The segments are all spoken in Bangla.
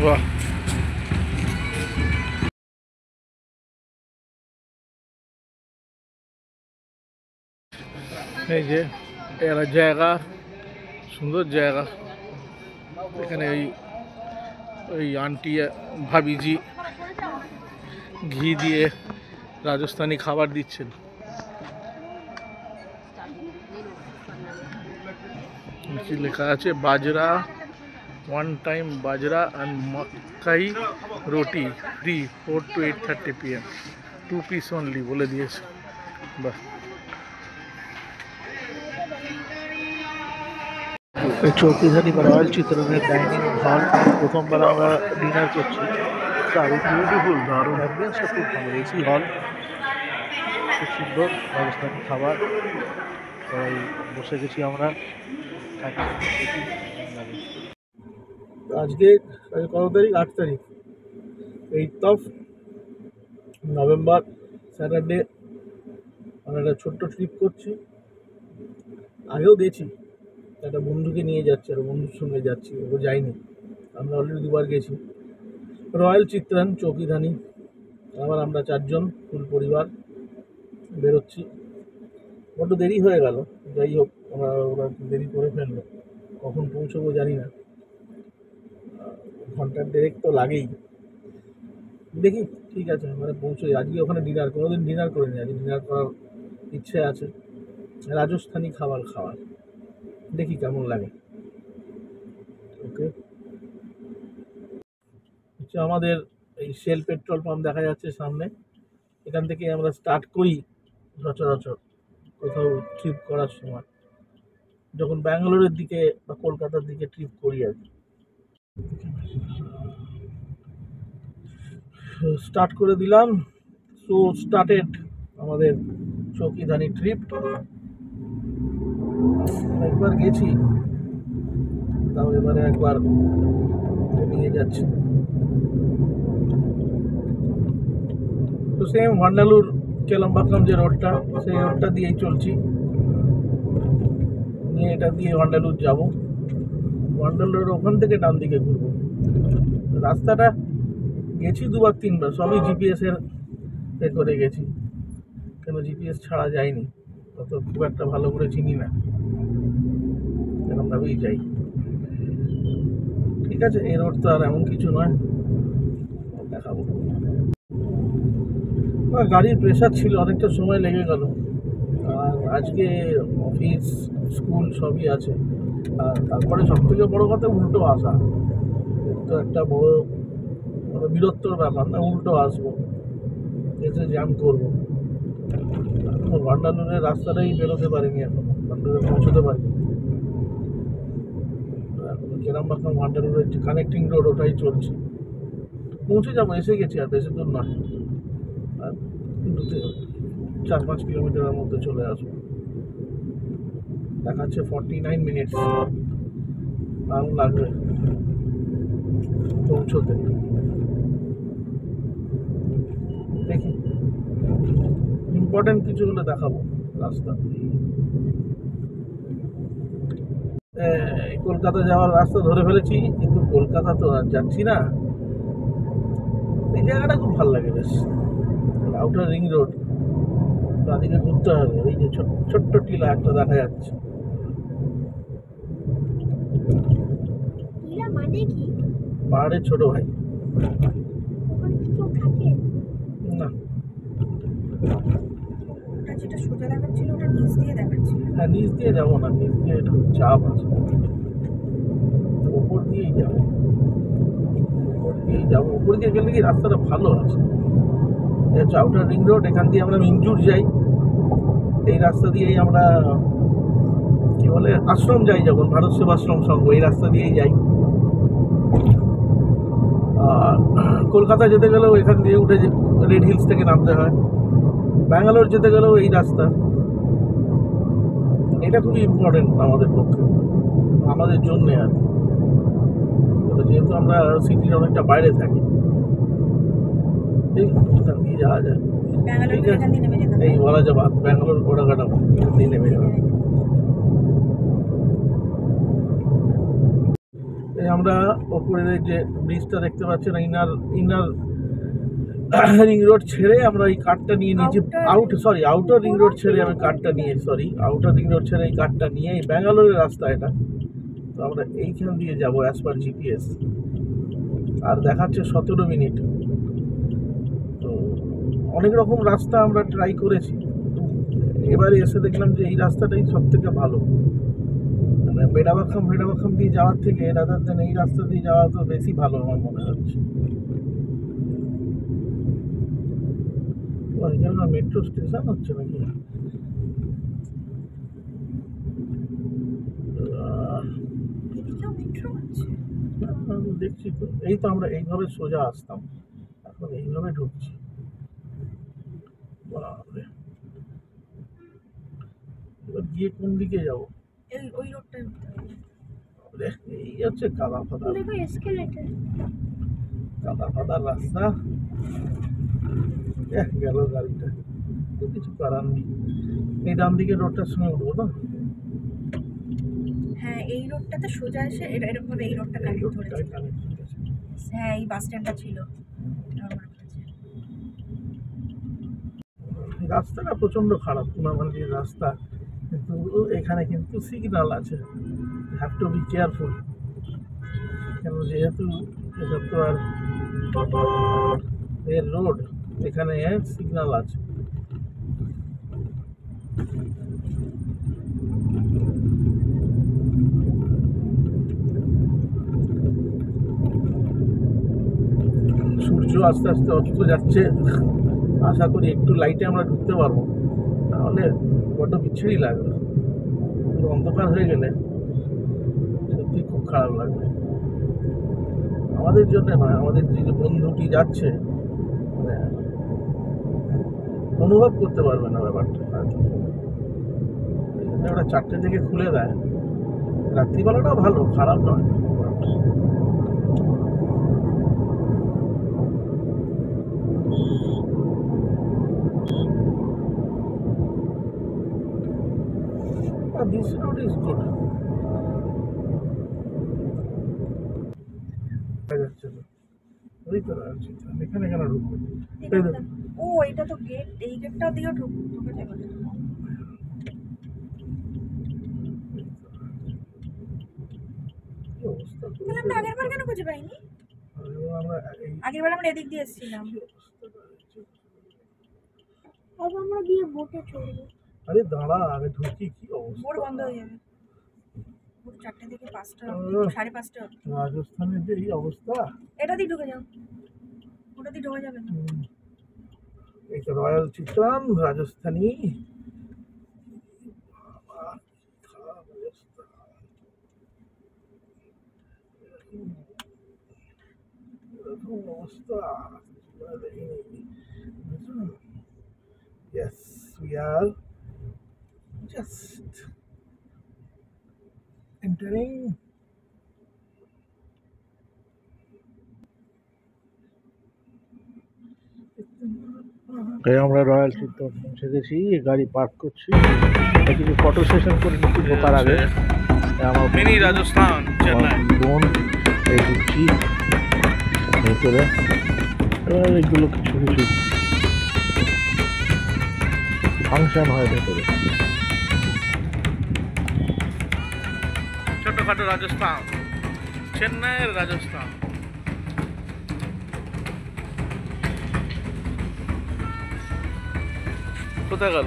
বাহ, এই যে এরা জায়গা, সুন্দর জায়গা। এখানে ওই আন্টি ভাবিজি ঘি দিয়ে রাজস্থানি খাবার দিচ্ছেন। নিচে লেখা আছে বাজরা, ওয়ান টাইম বাজরা অ্যান্ড মাক্কাই রুটি free 4 to 8:30 PM, 2 piece only বলে দিয়েছে। বাহ, চৌকিধানি বা রয়্যাল চিত্রনের ডাইনিং হল, প্রথমবার আমরা ডিনার করছি। দারুণ বিউটিফুল, দারুণ অ্যাম্বিয়েন্সটা খুব ভালো। এসি হল, খুব সুন্দর রাজস্থানি খাবার। সবাই বসে গেছি আমরা। আজকে কত তারিখ? 8 তারিখ, 8 নভেম্বর, স্যাটারডে। আমরা একটা ছোট্ট ট্রিপ করছি। আগেও গেছি, একটা বন্ধুকে নিয়ে যাচ্ছি, আর বন্ধুর সঙ্গে যাচ্ছি। ও যাইনি, আমরা অলরেডি 2বার গেছি। রয়্যাল চিত্রান চৌকিধানি। আবার আমরা 4 জন ফুল পরিবার বেরোচ্ছি। বড্ড দেরি হয়ে গেল, যাই হোক ওরা দেরি করে ফেললো। কখন পৌঁছবো জানি না, ঘন্টার দেড়েক তো লাগেই। দেখি, ঠিক আছে, মানে পৌঁছোই। আজকে ওখানে ডিনার, কোনোদিন ডিনার করিনি, আজকে ডিনার করার ইচ্ছে আছে। রাজস্থানি খাবার খাওয়ার, দেখি কেমন লাগে। ওকে, হচ্ছে আমাদের এই শেল পেট্রোল পাম্প দেখা যাচ্ছে সামনে। এখান থেকে আমরা স্টার্ট করি সচরাচর কোথাও ট্রিপ করার সময়, যখন ব্যাঙ্গালোরের দিকে বা কলকাতার দিকে ট্রিপ করি আর কি। স্টার্ট করে দিলাম। সো স্টার্টেড আমাদের চৌকিধানি ট্রিপ। একবার গেছি, তাও এবারে একবার নিয়ে যাচ্ছি। তো সেম ভান্ডালুর কেলাম্বাক্কাম যে রোডটা, সেই রোডটা দিয়েই চলছি। নিয়ে এটা দিয়ে ভান্ডালুর যাব। ভান্ডালুরের ওখান থেকে ডান দিকে ঘুরবো। রাস্তাটা গেছি 2বার 3বার, সবই জিপিএসের এ করে গেছি, কেন জিপিএস ছাড়া যায়নি। তত খুব একটা ভালো করে চিনি না, এরকমভাবেই যাই। ঠিক আছে, এই রোড তো আর এমন কিছু নয়, দেখাবো। গাড়ির প্রেশার ছিল, অনেকটা সময় লেগে গেল। আর আজকে অফিস স্কুল সবই আছে। আর তারপরে সবথেকে বড় কথা, উল্টো আসা। তো একটা বড় বীরত্বর ব্যাপার না, উল্টো আসবো, এসে জ্যাম করবো। ভান্ডালুরের রাস্তাটাই বেরোতে পারিনি এখনো, ভান্ডালুরে পৌঁছতে পারিনি। এখন কেলাম্বাক্কাম ভান্ডালুরের যে কানেক্টিং রোড, ওটাই চলছে। পৌঁছে যাবো, এসে গেছি, আর বেশি দূর নয়, আর 4-5 কিলোমিটারের মধ্যে চলে আসবো। দেখাচ্ছে 49 মিনিটস আরও লাগবে পৌঁছতে। দেখি, ইম্পর্টেন্ট কিছু হলে দেখাবো রাস্তা। কলকাতা যাওয়ার রাস্তা ধরে ফেলেছি, কিন্তু কলকাতা তো আর যাচ্ছি না। এই জায়গাটা খুব ভালো লাগে বেশ, আউটার রিং রোড। তাদেরকে ঘুরতে হবে। ওই যে ছোট্ট টিলা একটা দেখা যাচ্ছে। পাহাড়ের ছোট ভাই। না, হ্যাঁ, নিচ দিয়ে যাবো না, নিচ দিয়ে একটু চাপ আছে। ওপর দিয়েই যাবো, ওপর দিয়ে গেলে কি রাস্তাটা ভালো আছে। আউটার রিং রোড, এখান দিয়ে আমরা মিঞ্জুর যাই। এই রাস্তা দিয়েই আমরা কি বলে আশ্রম যাই, যখন ভারত সেবাশ্রম সংঘ, এই রাস্তা দিয়েই যাই। আর কলকাতা যেতে গেলেও এখান দিয়ে উঠে রেড হিলস থেকে নামতে হয়। ব্যাঙ্গালোর যেতে গেলেও এই রাস্তা। এটা খুবই ইম্পর্টেন্ট আমাদের পক্ষে, আমাদের জন্যে আর কি, যেহেতু আমরা সিটির অনেকটা বাইরে থাকি। এখান দিয়ে যাওয়া যায়, ঠিক আছে। এই বলা যাবে ব্যাঙ্গালোর ঘোড়াঘাটা দিয়ে নেমে যাবে। আমরা ওপরের এই যে ব্রিজটা দেখতে পাচ্ছেন, ইনার রিং রোড ছেড়ে আমরা এই কার্ডটা নিয়ে নিয়েছি। আউটার রিং রোড ছেড়ে আমি কার্ডটা নিয়ে আউটার রিং রোড ছেড়ে এই কার্ডটা নিয়ে এই ব্যাঙ্গালোরের রাস্তা এটা। তো আমরা এইখান দিয়ে যাবো অ্যাজ পার জিপিএস, আর দেখাচ্ছে 17 মিনিট। তো অনেক রকম রাস্তা আমরা ট্রাই করেছি, এবারে এসে দেখলাম যে এই রাস্তাটাই সব থেকে ভালো। মানে বেড়াবাখাম দিয়ে যাওয়ার থেকে রাদার দেন এই রাস্তা দিয়ে যাওয়া তো বেশি ভালো আমার মনে হচ্ছে। এখানে মেট্রো স্টেশন হচ্ছে নাকি? দেখছি তো, এই তো আমরা এইভাবে সোজা আসতাম, এখন এইভাবে ঢুকছি। এবার গিয়ে কোন দিকে যাবো? ওই রোডটায় এই হচ্ছে কাদা ফাদার রাস্তা। গেল গাড়িটা, কিছু করার নেই। এই ডান দিকে রোডটার সঙ্গে উঠবো তো? হ্যাঁ, এই রোডটাতে সোজা এসে এরকম ভাবে এই রোডটা কানেক্ট করেছে। হ্যাঁ, এই বাস স্ট্যান্ডটা ছিল। রাস্তাটা প্রচন্ড খারাপ, পুনামান্ডির রাস্তা, কিন্তু এখানে কিন্তু সিগন্যাল আছে, হ্যাভ টু বি কেয়ারফুল। কেন, যেহেতু এটা তো আর এর রোড, এখানে সিগন্যাল আছে। সূর্য আস্তে আস্তে অস্ত যাচ্ছে, আশা করি একটু লাইটে আমরা ঢুকতে পারবো, নাহলে বড্ড বিচ্ছিরি লাগবে। পুরো অন্ধকার হয়ে গেলে সত্যি খুব খারাপ লাগবে। আমাদের জন্য নয়, আমাদের যে বন্ধুটি যাচ্ছে মানে অনুভব করতে পারবে না ব্যাপারটা। ওরা 4টে থেকে খুলে দেয়, রাত্রিবেলাটাও ভালো, খারাপ নয়। This road is good. এখানে কেন ঢুকবো? ও, এটা তো গেট, এই গেটটা দিয়েও ঢুকে যাবে। তাহলে আমরা আগের বার কেন খুঁজে পাইনি? আগের বার আমরা এদিক দিয়ে এসেছিলাম। আবার আমরা গিয়ে বোটে চড়বো। আরে দাঁড়া, আগে ঢুকি। কি অবস্থা, বোট বন্ধ হয়ে যাবে। বোট 4টে থেকে 5টা, 5:30 অবধি। রাজস্থানের যে এই অবস্থা। এটা দিয়ে ঢুকে যাও, ওটা দিয়ে ঢোকা যাবে না। এই তো royal chicken Rajasthani. Yes, we are just entering. আমরা রয়্যাল চিত্তর পৌঁছে গেছি, গাড়ি পার্ক করছি, কিছু ফটো সেশন করে নিচ্ছি ঢোকার আগে। আমার মিনি রাজস্থান চেন্নাই বোন এই ঢুকছি ভেতরে। এবার এগুলো কিছু ফাংশন হয় ভেতরে। ছোটখাটো রাজস্থান, চেন্নাইয়ের রাজস্থান। কোথায় গেল?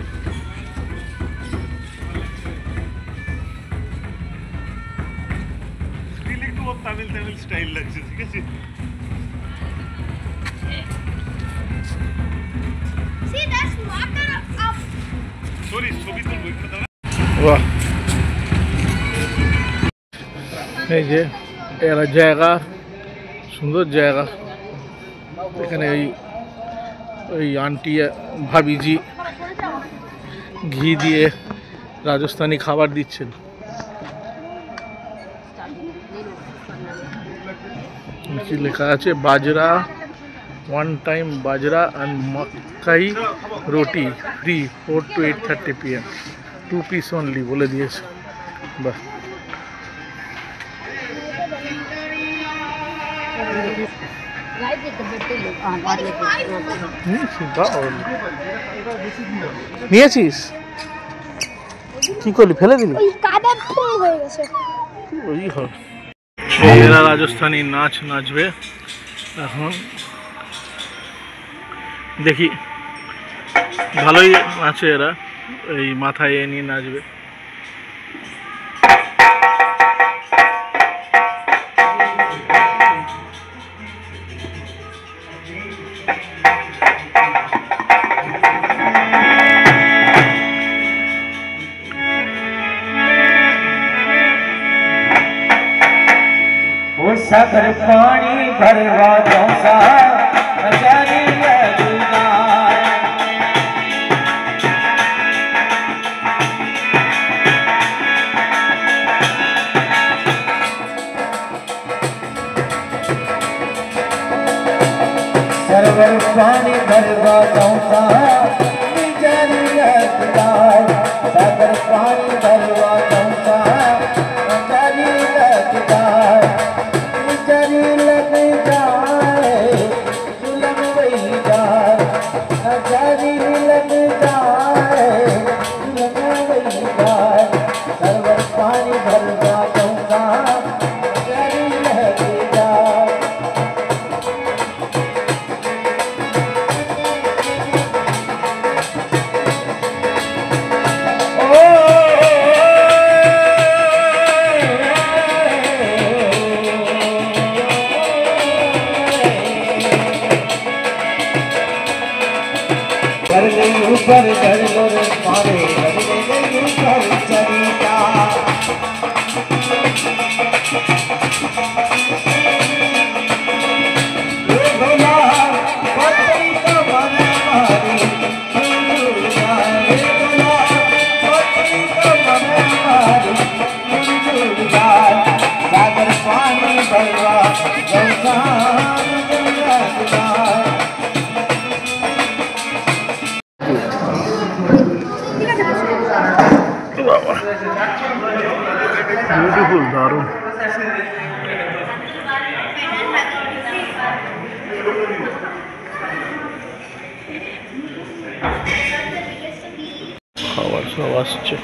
তামিল স্টাইল লাগছে, ঠিক আছে। বাহ, এই যে এরা জায়গা, সুন্দর জায়গা। এখানে ওই আন্টি ভাবিজি ঘি দিয়ে রাজস্থানি খাবার দিচ্ছেন। লেখা আছে বাজরা, 1 time বাজরা and মাক্কাই রুটি free 4 to 8:30 PM, 2 piece only বলে দিয়েছে। বাহ, নিয়েছিস? কি করলি, ফেলে দিলি? এরা রাজস্থানী নাচ নাচবে এখন, দেখি ভালোই নাচে এরা, এই মাথায় এ নিয়ে নাচবে। सागर पानी भरवा जैसा नजारे लगना सरवर पानी भरवा जैसा नजारे लगना सागर पानी भरवा जैसा नजारे लगना नजारे लग जाए जुलम वही जाए नजारे लग जाए जुलम वही जाए सरवर पानी भरवा जैसा नजारे लग जाए ऊपर घर मारे ऊपर चरिता सागर पानी भरवा जैसा বিউটিফুল, দারুণ। খাবার সব আসছে।